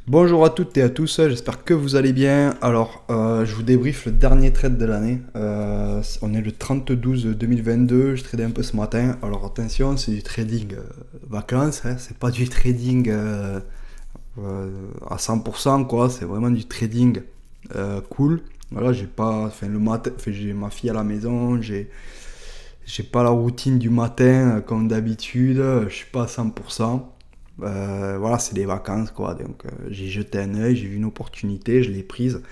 Bonjour à toutes et à tous, j'espère que vous allez bien. Alors, je vous débriefe le dernier trade de l'année. On est le 30-12-2022, je tradais un peu ce matin. Alors attention, c'est du trading vacances, hein, c'est pas du trading à 100% quoi, c'est vraiment du trading cool. Voilà, j'ai pas, enfin le matin, enfin, j'ai ma fille à la maison, j'ai pas la routine du matin comme d'habitude, je suis pas à 100%. Voilà, c'est des vacances quoi. Donc j'ai jeté un œil, j'ai vu une opportunité, je l'ai prise.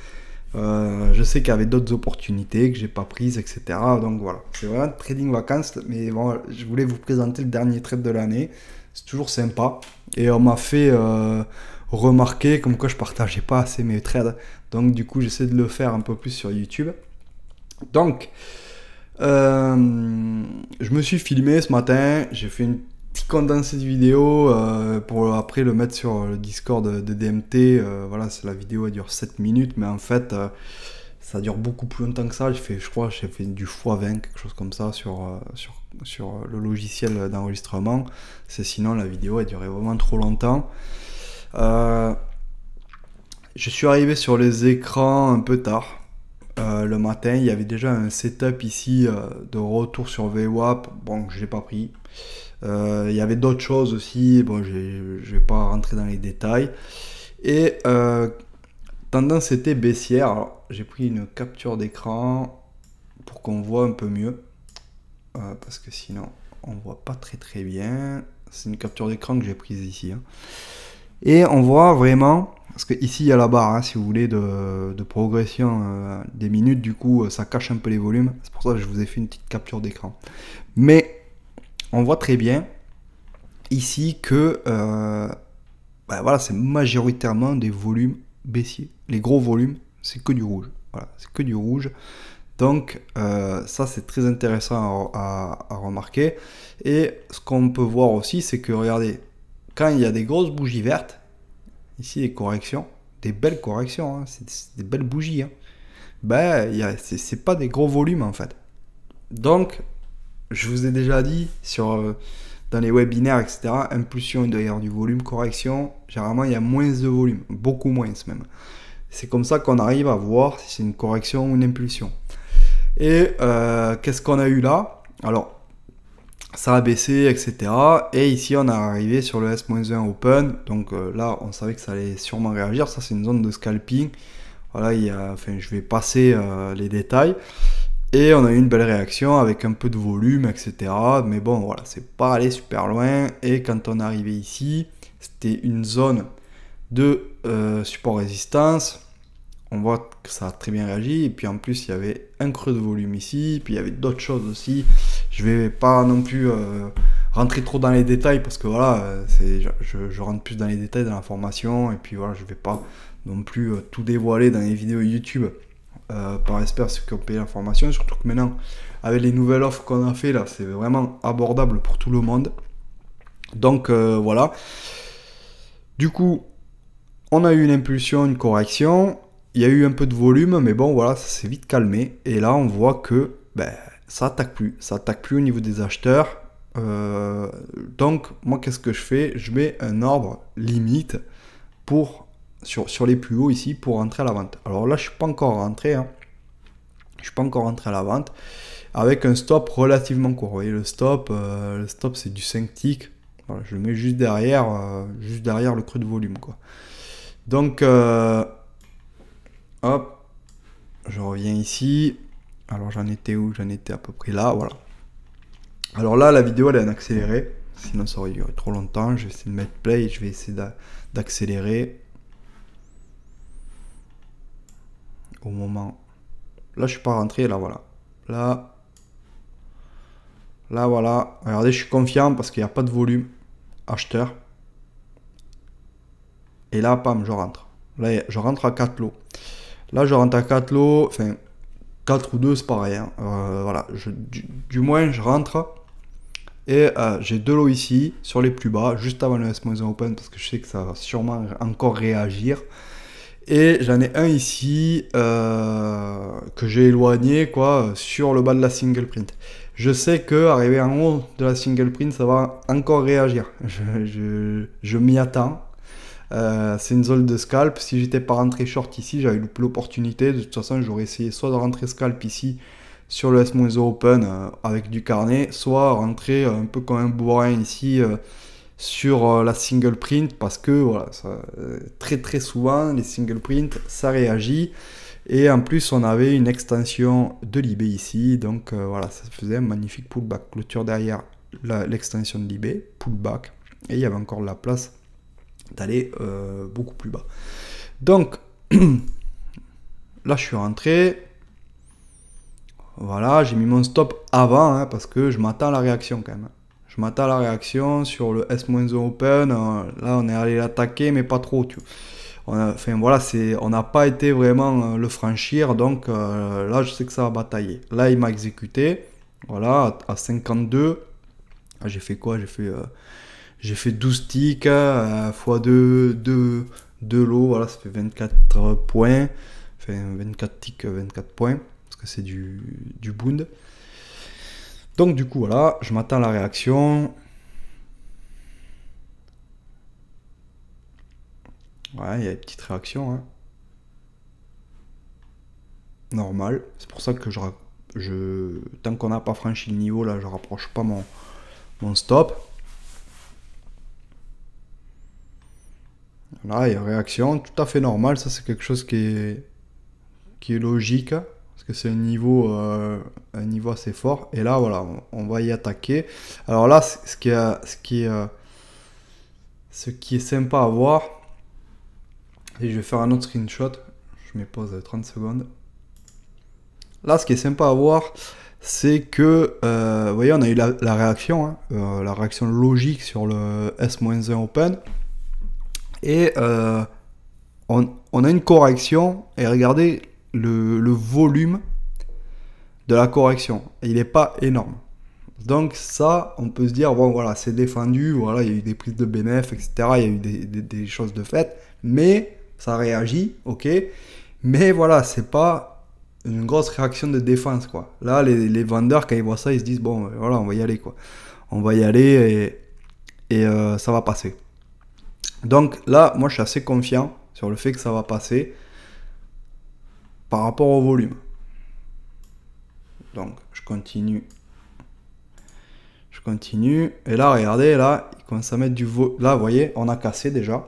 Je sais qu'il y avait d'autres opportunités que j'ai pas prises, etc. Donc voilà, c'est vraiment trading vacances. Mais bon, je voulais vous présenter le dernier trade de l'année. C'est toujours sympa. Et on m'a fait remarquer comme quoi je partageais pas assez mes trades. Donc du coup, j'essaie de le faire un peu plus sur YouTube. Donc, je me suis filmé ce matin, j'ai fait une petite condensée de vidéo pour après le mettre sur le Discord de DMT. Voilà, la vidéo elle dure 7 minutes, mais en fait, ça dure beaucoup plus longtemps que ça. Je crois que j'ai fait du x20, quelque chose comme ça sur le logiciel d'enregistrement. Sinon, la vidéo elle durait vraiment trop longtemps. Je suis arrivé sur les écrans un peu tard. Le matin, il y avait déjà un setup ici de retour sur VWAP. Bon, je l'ai pas pris. Il y avait d'autres choses aussi. Bon, je vais pas rentrer dans les détails. Et tendance était baissière. Alors, j'ai pris une capture d'écran pour qu'on voit un peu mieux. Parce que sinon, on voit pas très bien. C'est une capture d'écran que j'ai prise ici. Hein. Et on voit vraiment, parce que ici il y a la barre, hein, si vous voulez, de progression des minutes, du coup ça cache un peu les volumes, c'est pour ça que je vous ai fait une petite capture d'écran. Mais on voit très bien ici que voilà, c'est majoritairement des volumes baissiers. Les gros volumes, c'est que du rouge. Voilà, c'est que du rouge. Donc ça c'est très intéressant à remarquer. Et ce qu'on peut voir aussi, c'est que regardez, quand il y a des grosses bougies vertes, ici des corrections, des belles corrections, hein, c'est des belles bougies. Hein. Ben, c'est pas des gros volumes en fait. Donc, je vous ai déjà dit dans les webinaires, etc., impulsion, il doit y avoir du volume, correction. Généralement, il y a moins de volume, beaucoup moins même. C'est comme ça qu'on arrive à voir si c'est une correction ou une impulsion. Et qu'est-ce qu'on a eu là? Alors, ça a baissé, etc. Et ici, on est arrivé sur le S-1 open. Donc là, on savait que ça allait sûrement réagir. Ça, c'est une zone de scalping. Voilà, enfin, je vais passer les détails. Et on a eu une belle réaction avec un peu de volume, etc. Mais bon, voilà, c'est pas allé super loin. Et quand on est arrivé ici, c'était une zone de support résistance. On voit que ça a très bien réagi. Et puis en plus, il y avait un creux de volume ici. Puis il y avait d'autres choses aussi. Je vais pas non plus rentrer trop dans les détails parce que voilà, je rentre plus dans les détails dans la formation. Et puis voilà, je vais pas non plus tout dévoiler dans les vidéos YouTube par respect à ceux qui ont payé la formation. Surtout que maintenant, avec les nouvelles offres qu'on a fait là, c'est vraiment abordable pour tout le monde. Donc voilà. Du coup, on a eu une impulsion, une correction. Il y a eu un peu de volume, mais bon, voilà, ça s'est vite calmé. Et là, on voit que ça attaque plus. Ça attaque plus au niveau des acheteurs. Donc, moi, qu'est-ce que je fais? Je mets un ordre limite sur les plus hauts ici pour rentrer à la vente. Alors là, je ne suis pas encore rentré. Hein. Je ne suis pas encore rentré à la vente. Avec un stop relativement court. Vous voyez, le stop c'est du 5 ticks. Voilà, je le mets juste derrière le creux de volume, quoi. Donc, hop, je reviens ici. Alors j'en étais où? J'en étais à peu près là, voilà. Alors là, la vidéo elle est en accéléré, sinon ça aurait duré trop longtemps. Je vais essayer de mettre play et je vais essayer d'accélérer. Au moment... Là, je suis pas rentré, là, voilà. Là, voilà. Regardez, je suis confiant parce qu'il n'y a pas de volume. Acheteur. Et là, pam, je rentre. Là, je rentre à 4 lots. Là, je rentre à 4 lots. Enfin, 4 ou 2, c'est pareil. Hein. Voilà. Du moins, je rentre. Et j'ai 2 lots ici, sur les plus bas, juste avant le S-1 open, parce que je sais que ça va sûrement encore réagir. Et j'en ai un ici que j'ai éloigné quoi, sur le bas de la single print. Je sais que arrivé en haut de la single print, ça va encore réagir. Je m'y attends. C'est une zone de scalp. Si j'étais pas rentré short ici, j'avais loupé l'opportunité. De toute façon, j'aurais essayé soit de rentrer scalp ici sur le S-0 Open avec du carnet, soit rentrer un peu comme un bourrin ici sur la single print, parce que voilà, très souvent les single print ça réagit. Et en plus, on avait une extension de l'IB ici, donc voilà, ça faisait un magnifique pullback. Clôture derrière l'extension de l'IB, pullback, et il y avait encore de la place d'aller beaucoup plus bas. Donc là, je suis rentré. Voilà, j'ai mis mon stop avant, hein, parce que je m'attends à la réaction quand même. Je m'attends à la réaction sur le S-0 Open. Là, on est allé l'attaquer, mais pas trop, tu vois. Enfin voilà, on n'a pas été vraiment le franchir, donc là je sais que ça va batailler. Là il m'a exécuté, voilà, à 52. J'ai fait quoi? J'ai fait 12 ticks x 2 lots, voilà, ça fait 24 points. Enfin 24 ticks, 24 points, parce que c'est du bound. Donc du coup voilà, je m'attends à la réaction. Ouais, il y a une petite réaction, hein. Normal. C'est pour ça que tant qu'on n'a pas franchi le niveau, là, je rapproche pas mon stop. Là, il y a une réaction tout à fait normale. Ça, c'est quelque chose qui est logique, parce que c'est un niveau assez fort. Et là, voilà, on va y attaquer. Alors là, ce qui est sympa à voir, et je vais faire un autre screenshot. Je me pose 30 secondes. Là, ce qui est sympa à voir, c'est que, vous voyez, on a eu la réaction, hein, la réaction logique sur le S-1 Open. Et on a une correction, et regardez le volume de la correction. Il n'est pas énorme. Donc ça, on peut se dire, bon voilà, c'est défendu, voilà, il y a eu des prises de BNF, etc. Il y a eu des choses de fait, mais ça réagit, ok. Mais voilà, c'est pas une grosse réaction de défense, quoi. Là, les vendeurs, quand ils voient ça, ils se disent, bon, voilà, on va y aller, quoi. On va y aller et ça va passer. Donc là, moi, je suis assez confiant sur le fait que ça va passer par rapport au volume. Donc, je continue. Et là, regardez, là, il commence à mettre du volume. Là, vous voyez, on a cassé déjà.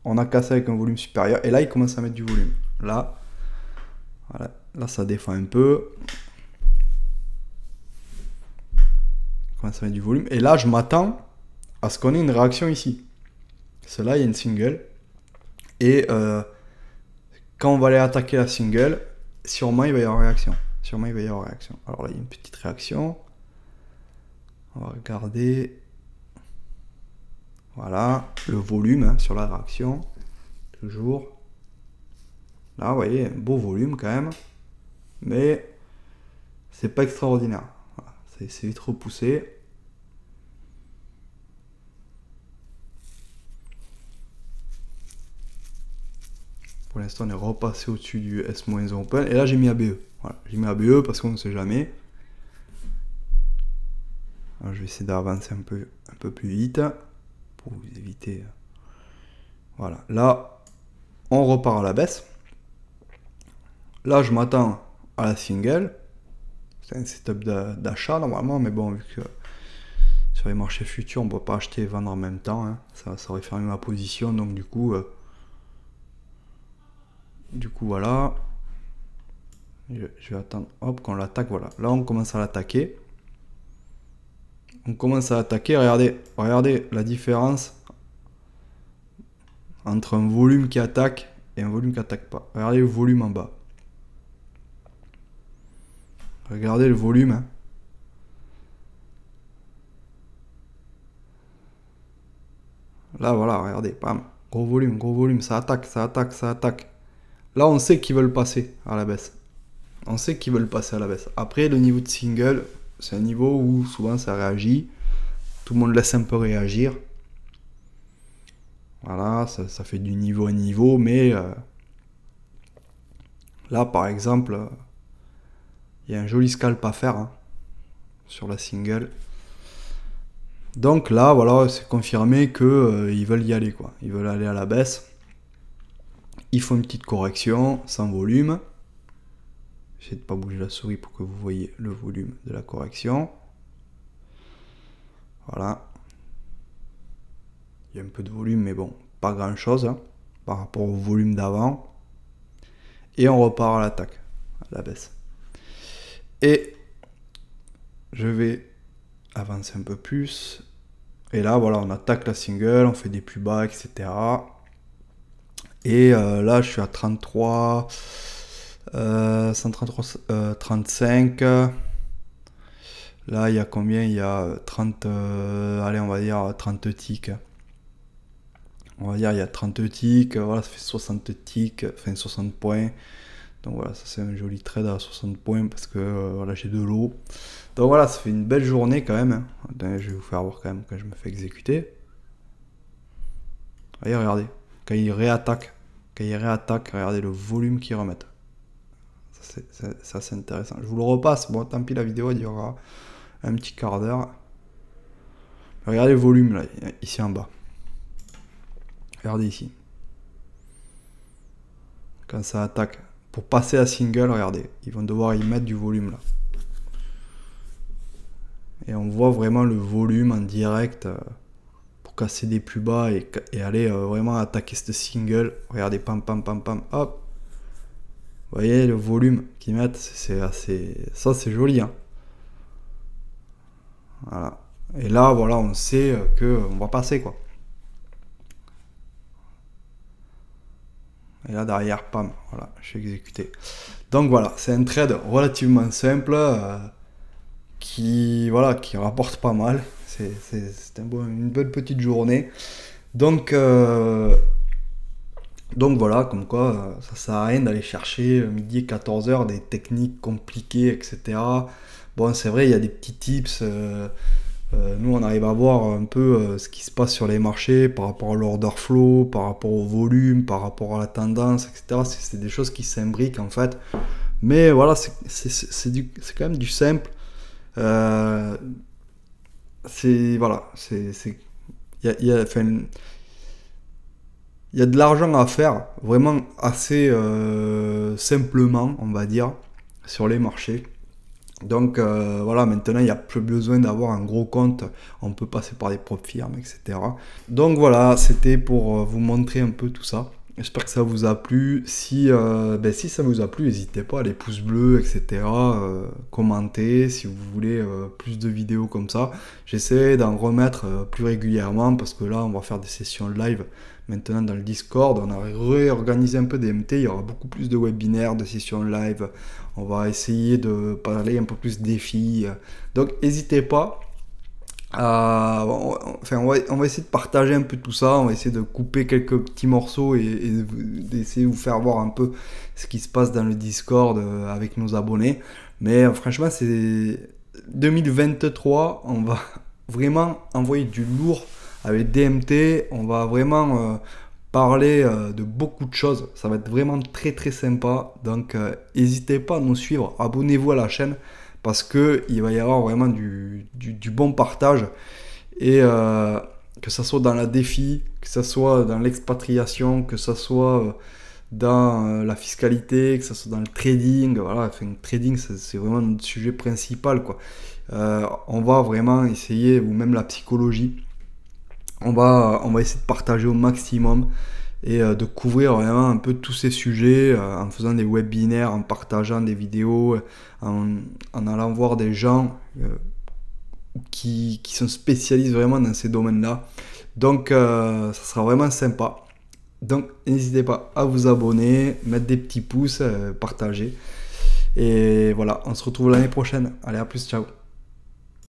On a cassé avec un volume supérieur. Et là, il commence à mettre du volume. Là, voilà. Là, ça défend un peu. Il commence à mettre du volume. Et là, je m'attends à ce qu'on ait une réaction ici. Parce que là, il y a une single. Et quand on va aller attaquer la single, sûrement, il va y avoir réaction. Alors là, il y a une petite réaction. On va regarder. Voilà, le volume, hein, sur la réaction. Toujours. Là, vous voyez, un beau volume quand même. Mais c'est pas extraordinaire. Voilà, c'est vite repoussé. Pour l'instant, on est repassé au-dessus du S-1 Open. Et là, j'ai mis ABE. Voilà, j'ai mis ABE parce qu'on ne sait jamais. Alors, je vais essayer d'avancer un peu plus vite pour vous éviter. Voilà, là, on repart à la baisse. Là, je m'attends à la single. C'est un setup d'achat normalement, mais bon, vu que sur les marchés futurs, on ne peut pas acheter et vendre en même temps, hein. Ça aurait fermé ma position, donc du coup voilà. Je vais attendre, hop, qu'on l'attaque, voilà. Là, on commence à l'attaquer. Regardez la différence entre un volume qui attaque et un volume qui attaque pas. Regardez le volume en bas. Regardez le volume, hein. Là, voilà, regardez, bam, gros volume, ça attaque. Là, on sait qu'ils veulent passer à la baisse. Après, le niveau de single, c'est un niveau où souvent ça réagit. Tout le monde laisse un peu réagir. Voilà, ça fait du niveau à niveau, mais là, par exemple, il y a un joli scalp à faire, hein, sur la single. Donc là, voilà, c'est confirmé que ils veulent y aller, quoi. Ils veulent aller à la baisse. Ils font une petite correction sans volume. J'essaie de pas bouger la souris pour que vous voyez le volume de la correction. Voilà. Il y a un peu de volume, mais bon, pas grand chose hein, par rapport au volume d'avant. Et on repart à l'attaque, à la baisse. Et je vais avancer un peu plus. Et là, voilà, on attaque la single, on fait des plus bas, etc. Et là, je suis à 33, 133, 35. Là, il y a combien? Il y a 30, allez, on va dire 30 ticks. On va dire il y a 30 ticks, voilà, ça fait 60 ticks, enfin 60 points. Donc voilà, ça c'est un joli trade à 60 points parce que voilà, j'ai de l'eau. Donc voilà, ça fait une belle journée quand même. Hein. Je vais vous faire voir quand même quand je me fais exécuter. Voyez, regardez, quand il réattaque, regardez le volume qu'ils remettent. Ça c'est intéressant. Je vous le repasse, bon tant pis, la vidéo elle durera un petit quart d'heure. Regardez le volume là, ici en bas. Regardez ici. Quand ça attaque. Pour passer à single, regardez. Ils vont devoir y mettre du volume là. Et on voit vraiment le volume en direct pour casser des plus bas et aller vraiment attaquer cette single. Regardez, pam, pam, pam, pam, hop. Vous voyez le volume qu'ils mettent, c'est assez... Ça c'est joli. Hein. Voilà. Et là, voilà, on sait qu'on va passer quoi. Et là derrière, pam, voilà, je suis exécuté. Donc voilà, c'est un trade relativement simple qui rapporte pas mal. C'est une bonne petite journée. Donc voilà, comme quoi ça sert à rien d'aller chercher midi et 14h des techniques compliquées, etc. Bon, c'est vrai, il y a des petits tips. Nous, on arrive à voir un peu ce qui se passe sur les marchés par rapport à l'order flow, par rapport au volume, par rapport à la tendance, etc. C'est des choses qui s'imbriquent en fait. Mais voilà, c'est quand même du simple. Voilà, il y a de l'argent à faire vraiment assez simplement, on va dire, sur les marchés. Donc voilà, maintenant il n'y a plus besoin d'avoir un gros compte, on peut passer par des propres firmes, etc. Donc voilà, c'était pour vous montrer un peu tout ça. J'espère que ça vous a plu. Si ça vous a plu, n'hésitez pas à les pouces bleus, etc. Commenter si vous voulez plus de vidéos comme ça. J'essaie d'en remettre plus régulièrement parce que là, on va faire des sessions live maintenant dans le Discord. On a réorganisé un peu des MT. Il y aura beaucoup plus de webinaires, de sessions live. On va essayer de parler un peu plus défis. Donc, n'hésitez pas. On va essayer de partager un peu tout ça, on va essayer de couper quelques petits morceaux et d'essayer de vous faire voir un peu ce qui se passe dans le Discord avec nos abonnés. Mais franchement, c'est 2023, on va vraiment envoyer du lourd avec DMT, on va vraiment parler de beaucoup de choses, ça va être vraiment très très sympa. Donc n'hésitez pas à nous suivre, abonnez-vous à la chaîne, parce que il va y avoir vraiment du bon partage, et que ça soit dans la défi, que ça soit dans l'expatriation, que ça soit dans la fiscalité, que ça soit dans le trading, voilà, enfin, le trading c'est vraiment notre sujet principal quoi. On va vraiment essayer, ou même la psychologie, on va essayer de partager au maximum et de couvrir vraiment un peu tous ces sujets en faisant des webinaires, en partageant des vidéos, en allant voir des gens qui sont spécialistes vraiment dans ces domaines-là. Donc ça sera vraiment sympa. Donc n'hésitez pas à vous abonner, mettre des petits pouces, partager. Et voilà, on se retrouve l'année prochaine. Allez, à plus, ciao.